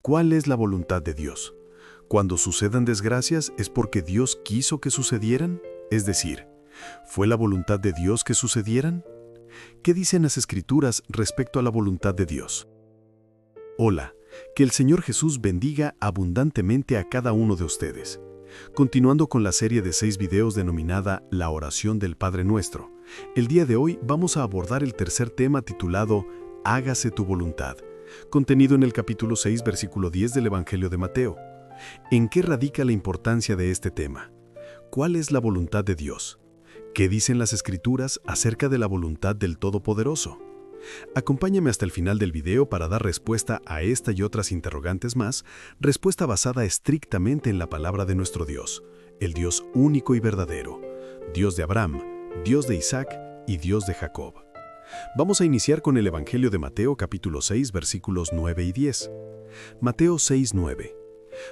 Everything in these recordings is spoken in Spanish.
¿Cuál es la voluntad de Dios? Cuando sucedan desgracias, ¿es porque Dios quiso que sucedieran? Es decir, ¿fue la voluntad de Dios que sucedieran? ¿Qué dicen las Escrituras respecto a la voluntad de Dios? Hola, que el Señor Jesús bendiga abundantemente a cada uno de ustedes. Continuando con la serie de 6 videos denominada La oración del Padre Nuestro, el día de hoy vamos a abordar el tercer tema titulado Hágase tu voluntad, contenido en el capítulo 6, versículo 10 del Evangelio de Mateo. ¿En qué radica la importancia de este tema? ¿Cuál es la voluntad de Dios? ¿Qué dicen las Escrituras acerca de la voluntad del Todopoderoso? Acompáñame hasta el final del video para dar respuesta a esta y otras interrogantes más, respuesta basada estrictamente en la palabra de nuestro Dios, el Dios único y verdadero, Dios de Abraham, Dios de Isaac y Dios de Jacob. Vamos a iniciar con el Evangelio de Mateo capítulo 6 versículos 9 y 10. Mateo 6, 9.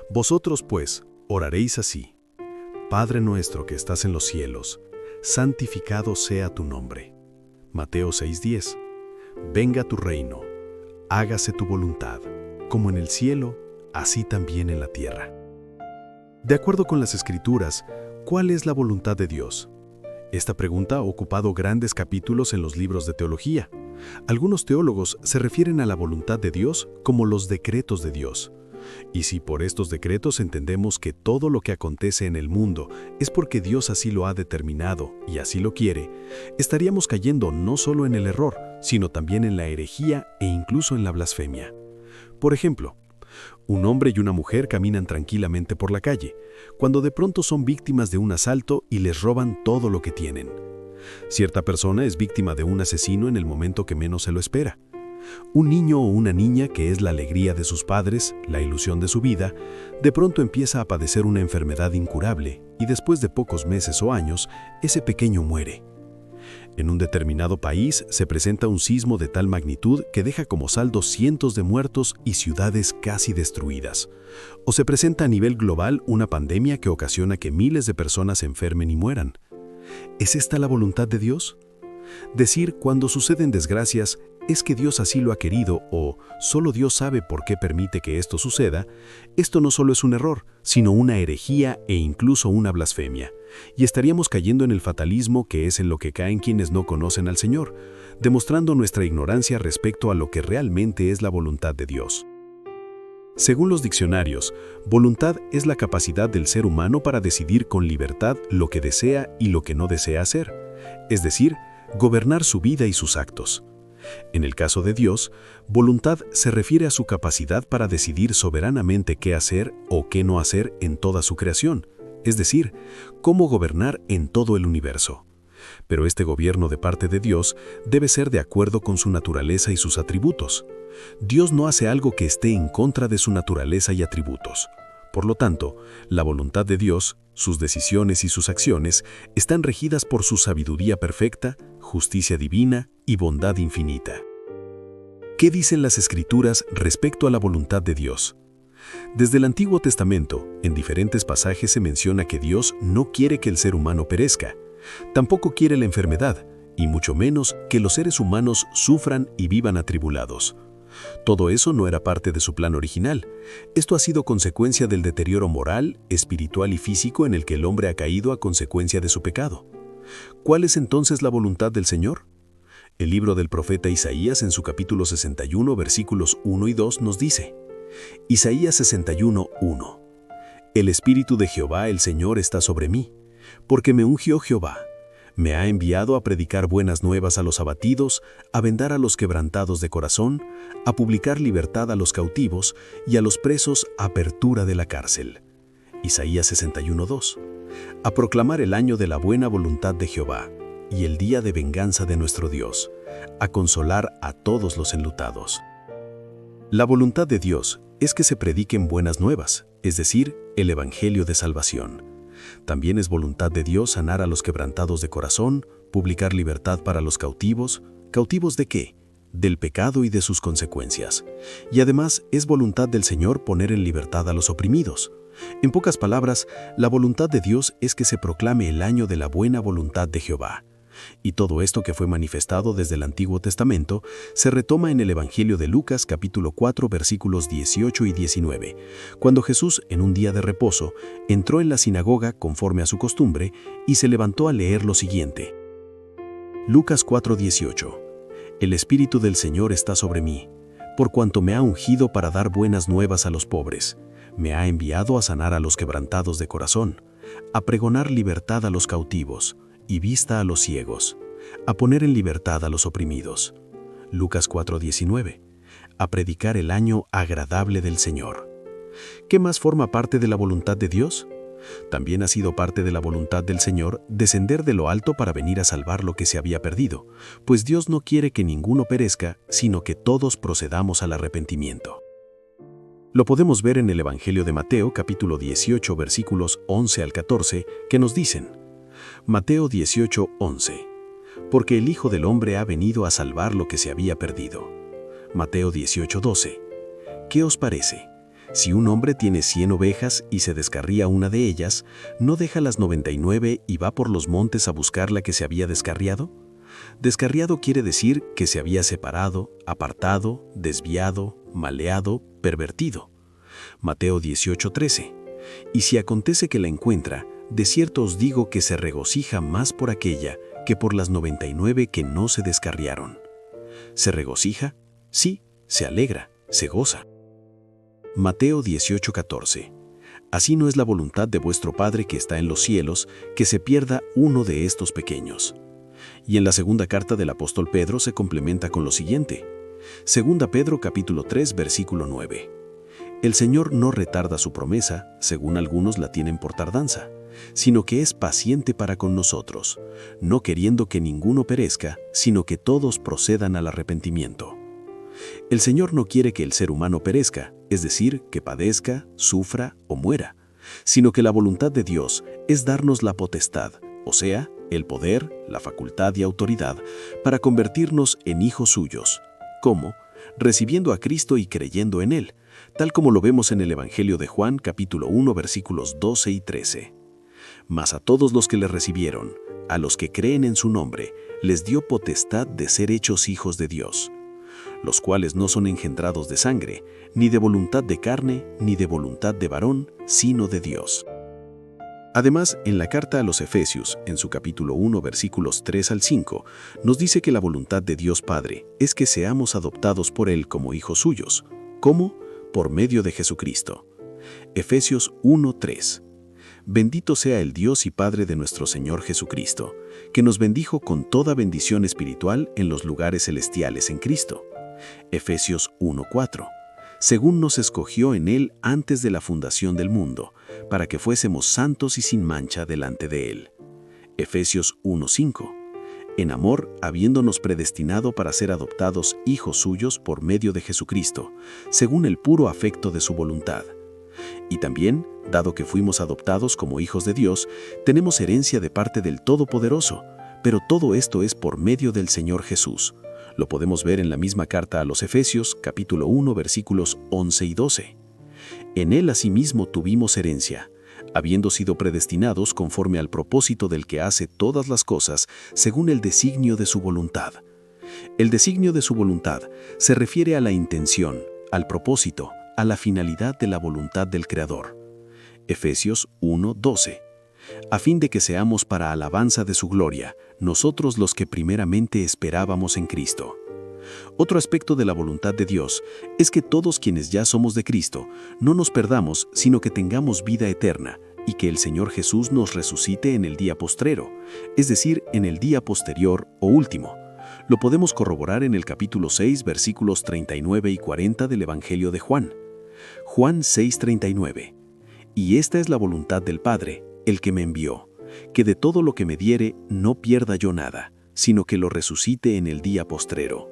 Vosotros pues oraréis así: Padre nuestro que estás en los cielos, santificado sea tu nombre. Mateo 6, 10. Venga tu reino, hágase tu voluntad, como en el cielo, así también en la tierra. De acuerdo con las Escrituras, ¿cuál es la voluntad de Dios? Esta pregunta ha ocupado grandes capítulos en los libros de teología. Algunos teólogos se refieren a la voluntad de Dios como los decretos de Dios. Y si por estos decretos entendemos que todo lo que acontece en el mundo es porque Dios así lo ha determinado y así lo quiere, estaríamos cayendo no solo en el error, sino también en la herejía e incluso en la blasfemia. Por ejemplo, un hombre y una mujer caminan tranquilamente por la calle, cuando de pronto son víctimas de un asalto y les roban todo lo que tienen. Cierta persona es víctima de un asesino en el momento que menos se lo espera. Un niño o una niña que es la alegría de sus padres, la ilusión de su vida, de pronto empieza a padecer una enfermedad incurable y después de pocos meses o años, ese pequeño muere. En un determinado país se presenta un sismo de tal magnitud que deja como saldo cientos de muertos y ciudades casi destruidas. O se presenta a nivel global una pandemia que ocasiona que miles de personas se enfermen y mueran. ¿Es esta la voluntad de Dios? Decir cuando suceden desgracias es que Dios así lo ha querido o solo Dios sabe por qué permite que esto suceda, esto no solo es un error, sino una herejía e incluso una blasfemia. Y estaríamos cayendo en el fatalismo que es en lo que caen quienes no conocen al Señor, demostrando nuestra ignorancia respecto a lo que realmente es la voluntad de Dios. Según los diccionarios, voluntad es la capacidad del ser humano para decidir con libertad lo que desea y lo que no desea hacer, es decir, gobernar su vida y sus actos. En el caso de Dios, voluntad se refiere a su capacidad para decidir soberanamente qué hacer o qué no hacer en toda su creación, es decir, cómo gobernar en todo el universo. Pero este gobierno de parte de Dios debe ser de acuerdo con su naturaleza y sus atributos. Dios no hace algo que esté en contra de su naturaleza y atributos. Por lo tanto, la voluntad de Dios, sus decisiones y sus acciones están regidas por su sabiduría perfecta, justicia divina y bondad infinita. ¿Qué dicen las Escrituras respecto a la voluntad de Dios? Desde el Antiguo Testamento, en diferentes pasajes se menciona que Dios no quiere que el ser humano perezca, tampoco quiere la enfermedad, y mucho menos que los seres humanos sufran y vivan atribulados. Todo eso no era parte de su plan original. Esto ha sido consecuencia del deterioro moral, espiritual y físico en el que el hombre ha caído a consecuencia de su pecado. ¿Cuál es entonces la voluntad del Señor? El libro del profeta Isaías en su capítulo 61, versículos 1 y 2 nos dice: Isaías 61, 1. El Espíritu de Jehová el Señor está sobre mí, porque me ungió Jehová. Me ha enviado a predicar buenas nuevas a los abatidos, a vendar a los quebrantados de corazón, a publicar libertad a los cautivos y a los presos apertura de la cárcel. Isaías 61:2. A proclamar el año de la buena voluntad de Jehová y el día de venganza de nuestro Dios, a consolar a todos los enlutados. La voluntad de Dios es que se prediquen buenas nuevas, es decir, el Evangelio de salvación. También es voluntad de Dios sanar a los quebrantados de corazón, publicar libertad para los cautivos. ¿Cautivos de qué? Del pecado y de sus consecuencias. Y además es voluntad del Señor poner en libertad a los oprimidos. En pocas palabras, la voluntad de Dios es que se proclame el año de la buena voluntad de Jehová. Y todo esto que fue manifestado desde el Antiguo Testamento se retoma en el Evangelio de Lucas capítulo 4 versículos 18 y 19, cuando Jesús, en un día de reposo, entró en la sinagoga conforme a su costumbre y se levantó a leer lo siguiente. Lucas 4:18. El Espíritu del Señor está sobre mí, por cuanto me ha ungido para dar buenas nuevas a los pobres. Me ha enviado a sanar a los quebrantados de corazón, a pregonar libertad a los cautivos y vista a los ciegos, a poner en libertad a los oprimidos. Lucas 4:19. A predicar el año agradable del Señor. ¿Qué más forma parte de la voluntad de Dios? También ha sido parte de la voluntad del Señor descender de lo alto para venir a salvar lo que se había perdido, pues Dios no quiere que ninguno perezca, sino que todos procedamos al arrepentimiento. Lo podemos ver en el Evangelio de Mateo, capítulo 18, versículos 11 al 14, que nos dicen: Mateo 18:11. Porque el Hijo del Hombre ha venido a salvar lo que se había perdido. Mateo 18:12. ¿Qué os parece? Si un hombre tiene 100 ovejas y se descarría una de ellas, ¿no deja las 99 y va por los montes a buscar la que se había descarriado? Descarriado quiere decir que se había separado, apartado, desviado, maleado, pervertido. Mateo 18:13. Y si acontece que la encuentra, de cierto os digo que se regocija más por aquella que por las 99 que no se descarriaron. ¿Se regocija? Sí, se alegra, se goza. Mateo 18:14. Así no es la voluntad de vuestro Padre que está en los cielos, que se pierda uno de estos pequeños. Y en la segunda carta del apóstol Pedro se complementa con lo siguiente. Segunda Pedro capítulo 3 versículo 9. El Señor no retarda su promesa, según algunos la tienen por tardanza, sino que es paciente para con nosotros, no queriendo que ninguno perezca, sino que todos procedan al arrepentimiento. El Señor no quiere que el ser humano perezca, es decir, que padezca, sufra o muera, sino que la voluntad de Dios es darnos la potestad, o sea, el poder, la facultad y autoridad, para convertirnos en hijos suyos. ¿Cómo? Recibiendo a Cristo y creyendo en Él, tal como lo vemos en el Evangelio de Juan, capítulo 1, versículos 12 y 13. Mas a todos los que le recibieron, a los que creen en su nombre, les dio potestad de ser hechos hijos de Dios, los cuales no son engendrados de sangre, ni de voluntad de carne, ni de voluntad de varón, sino de Dios. Además, en la carta a los Efesios, en su capítulo 1, versículos 3 al 5, nos dice que la voluntad de Dios Padre es que seamos adoptados por Él como hijos suyos. ¿Cómo? Por medio de Jesucristo. Efesios 1:3. Bendito sea el Dios y Padre de nuestro Señor Jesucristo, que nos bendijo con toda bendición espiritual en los lugares celestiales en Cristo. Efesios 1:4. Según nos escogió en Él antes de la fundación del mundo, para que fuésemos santos y sin mancha delante de Él. Efesios 1:5. En amor, habiéndonos predestinado para ser adoptados hijos suyos por medio de Jesucristo, según el puro afecto de su voluntad. Y también, dado que fuimos adoptados como hijos de Dios, tenemos herencia de parte del Todopoderoso, pero todo esto es por medio del Señor Jesús. Lo podemos ver en la misma carta a los Efesios, capítulo 1, versículos 11 y 12. En Él asimismo tuvimos herencia, habiendo sido predestinados conforme al propósito del que hace todas las cosas según el designio de su voluntad. El designio de su voluntad se refiere a la intención, al propósito, a la finalidad de la voluntad del Creador. Efesios 1:12. A fin de que seamos para alabanza de su gloria, nosotros los que primeramente esperábamos en Cristo. Otro aspecto de la voluntad de Dios es que todos quienes ya somos de Cristo no nos perdamos, sino que tengamos vida eterna, y que el Señor Jesús nos resucite en el día postrero, es decir, en el día posterior o último. Lo podemos corroborar en el capítulo 6, versículos 39 y 40 del Evangelio de Juan. Juan 6:39. Y esta es la voluntad del Padre, el que me envió, que de todo lo que me diere no pierda yo nada, sino que lo resucite en el día postrero.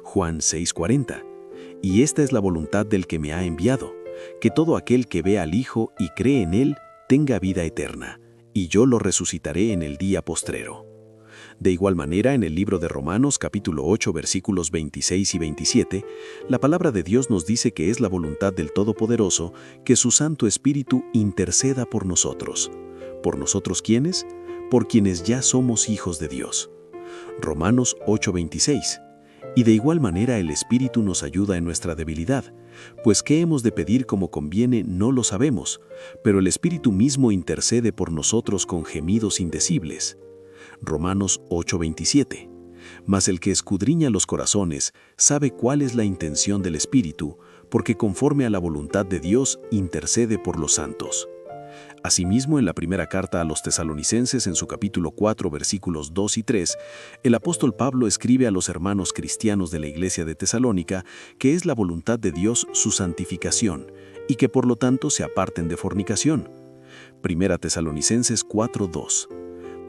Juan 6:40. Y esta es la voluntad del que me ha enviado, que todo aquel que vea al Hijo y cree en Él tenga vida eterna, y yo lo resucitaré en el día postrero. De igual manera, en el libro de Romanos capítulo 8 versículos 26 y 27, la palabra de Dios nos dice que es la voluntad del Todopoderoso que su Santo Espíritu interceda por nosotros. ¿Por nosotros quiénes? Por quienes ya somos hijos de Dios. Romanos 8:26. Y de igual manera el Espíritu nos ayuda en nuestra debilidad, pues qué hemos de pedir como conviene no lo sabemos, pero el Espíritu mismo intercede por nosotros con gemidos indecibles. Romanos 8:27. Mas el que escudriña los corazones sabe cuál es la intención del Espíritu, porque conforme a la voluntad de Dios intercede por los santos. Asimismo, en la primera carta a los Tesalonicenses, en su capítulo 4, versículos 2 y 3, el apóstol Pablo escribe a los hermanos cristianos de la iglesia de Tesalónica que es la voluntad de Dios su santificación y que por lo tanto se aparten de fornicación. Primera Tesalonicenses 4:2.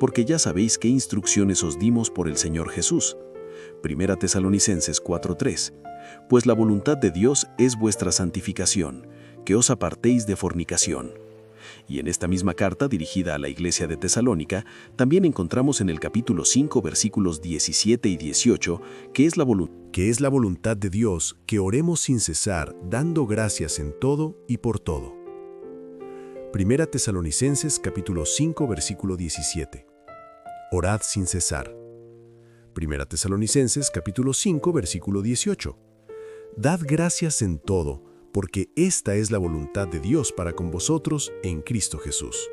Porque ya sabéis qué instrucciones os dimos por el Señor Jesús. Primera Tesalonicenses 4:3. Pues la voluntad de Dios es vuestra santificación, que os apartéis de fornicación. Y en esta misma carta dirigida a la iglesia de Tesalónica, también encontramos en el capítulo 5, versículos 17 y 18, que es la voluntad de Dios que oremos sin cesar, dando gracias en todo y por todo. Primera Tesalonicenses capítulo 5, versículo 17. Orad sin cesar. Primera Tesalonicenses capítulo 5, versículo 18. Dad gracias en todo, porque esta es la voluntad de Dios para con vosotros en Cristo Jesús.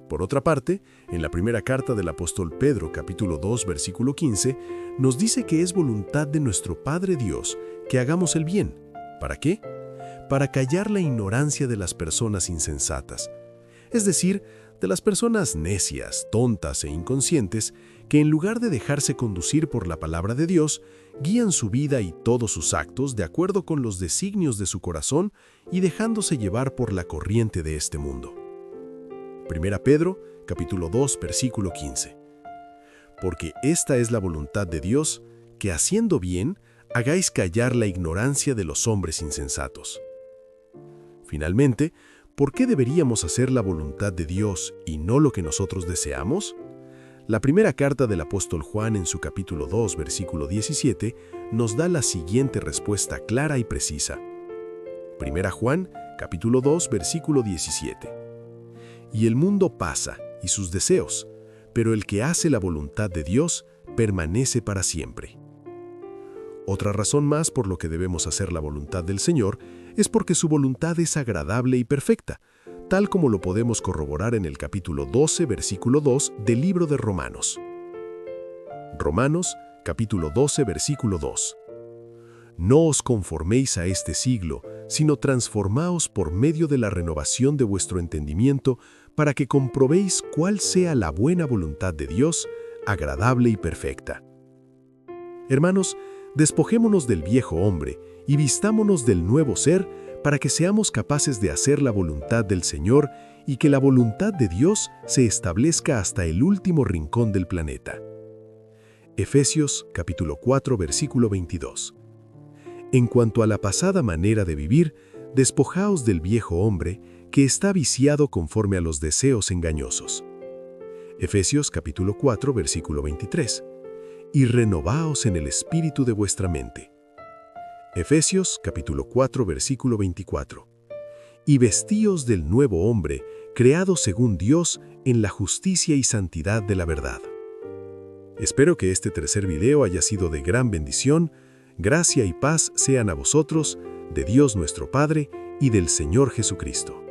Por otra parte, en la primera carta del apóstol Pedro, capítulo 2, versículo 15, nos dice que es voluntad de nuestro Padre Dios que hagamos el bien. ¿Para qué? Para callar la ignorancia de las personas insensatas, es decir, de las personas necias, tontas e inconscientes que en lugar de dejarse conducir por la palabra de Dios, guían su vida y todos sus actos de acuerdo con los designios de su corazón y dejándose llevar por la corriente de este mundo. Primera Pedro, capítulo 2, versículo 15. Porque esta es la voluntad de Dios, que haciendo bien, hagáis callar la ignorancia de los hombres insensatos. Finalmente, ¿por qué deberíamos hacer la voluntad de Dios y no lo que nosotros deseamos? La primera carta del apóstol Juan en su capítulo 2, versículo 17, nos da la siguiente respuesta clara y precisa. Primera Juan, capítulo 2, versículo 17. Y el mundo pasa, y sus deseos, pero el que hace la voluntad de Dios permanece para siempre. Otra razón más por lo que debemos hacer la voluntad del Señor es porque su voluntad es agradable y perfecta, tal como lo podemos corroborar en el capítulo 12, versículo 2 del libro de Romanos. Romanos, capítulo 12, versículo 2. No os conforméis a este siglo, sino transformaos por medio de la renovación de vuestro entendimiento, para que comprobéis cuál sea la buena voluntad de Dios, agradable y perfecta. Hermanos, despojémonos del viejo hombre y vistámonos del nuevo ser para que seamos capaces de hacer la voluntad del Señor y que la voluntad de Dios se establezca hasta el último rincón del planeta. Efesios capítulo 4, versículo 22. En cuanto a la pasada manera de vivir, despojaos del viejo hombre que está viciado conforme a los deseos engañosos. Efesios capítulo 4, versículo 23. Y renovaos en el espíritu de vuestra mente. Efesios capítulo 4, versículo 24. Y vestíos del nuevo hombre, creado según Dios en la justicia y santidad de la verdad. Espero que este tercer video haya sido de gran bendición. Gracia y paz sean a vosotros, de Dios nuestro Padre y del Señor Jesucristo.